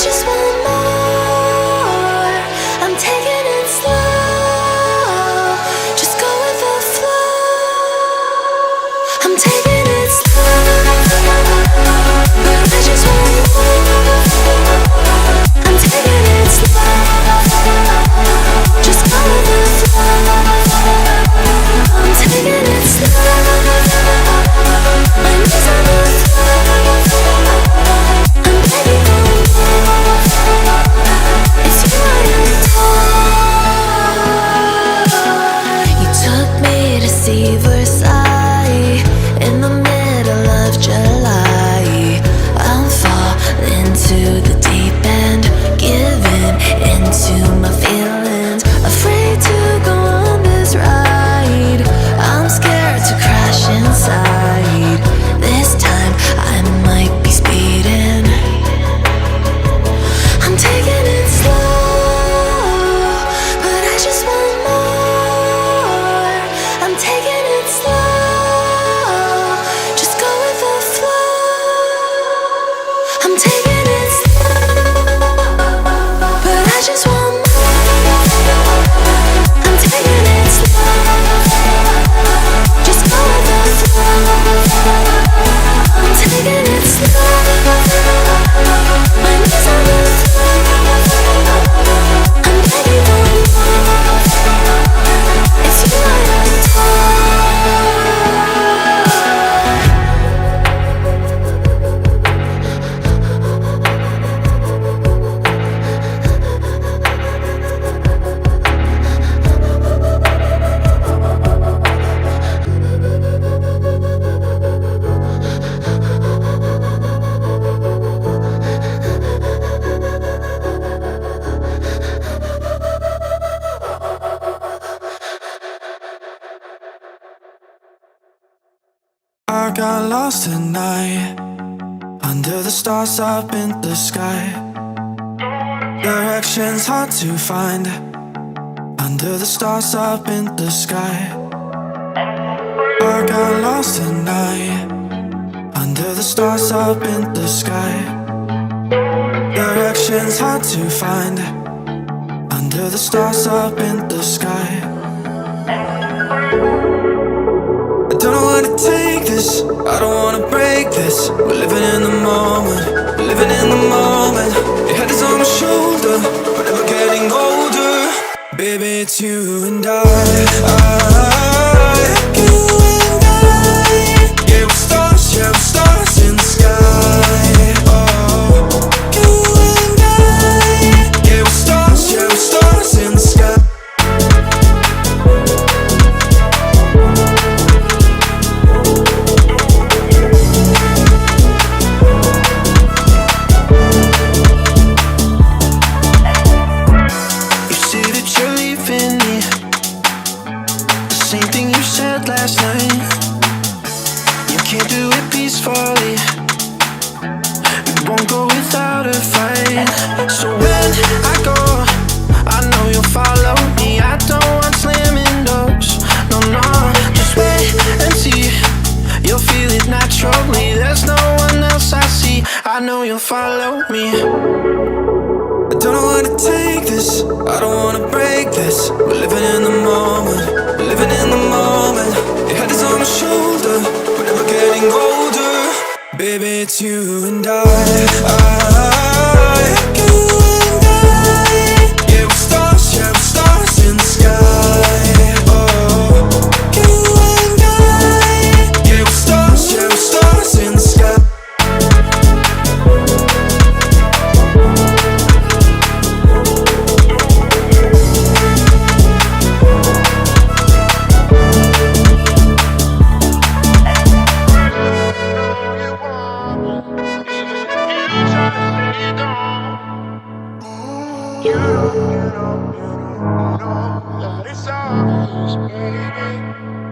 Just want more. I'm taking it slow. I got lost at night, under the stars up in the sky. Directions hard to find, under the stars up in the sky. I got lost at night, under the stars up in the sky. Directions hard to find, under the stars up in the sky. I don't know where to take this, I don't wanna break this. We're living in the moment, we're living in the moment. Your head is on my shoulder, but never getting older. Baby, it's you and I. You and I. Yeah, we're stars in the sky. Oh, you and I. Yeah, we're stars in the sky. Last night, you can't do it peacefully. It won't go without a fight. So when I go, I know you'll follow me. I don't want slamming doors, no, no. Just wait and see, you'll feel it naturally. There's no one else I see, I know you'll follow me. I don't know where to take this, I don't wanna break this. We're living in the moment, we're living in the moment. Your head is on my shoulder, we're never getting older. Baby, it's you and I. You and I. Yeah, we're stars in the sky. Oh, you and I. Yeah, we're stars in the sky. You know that it's obvious, baby.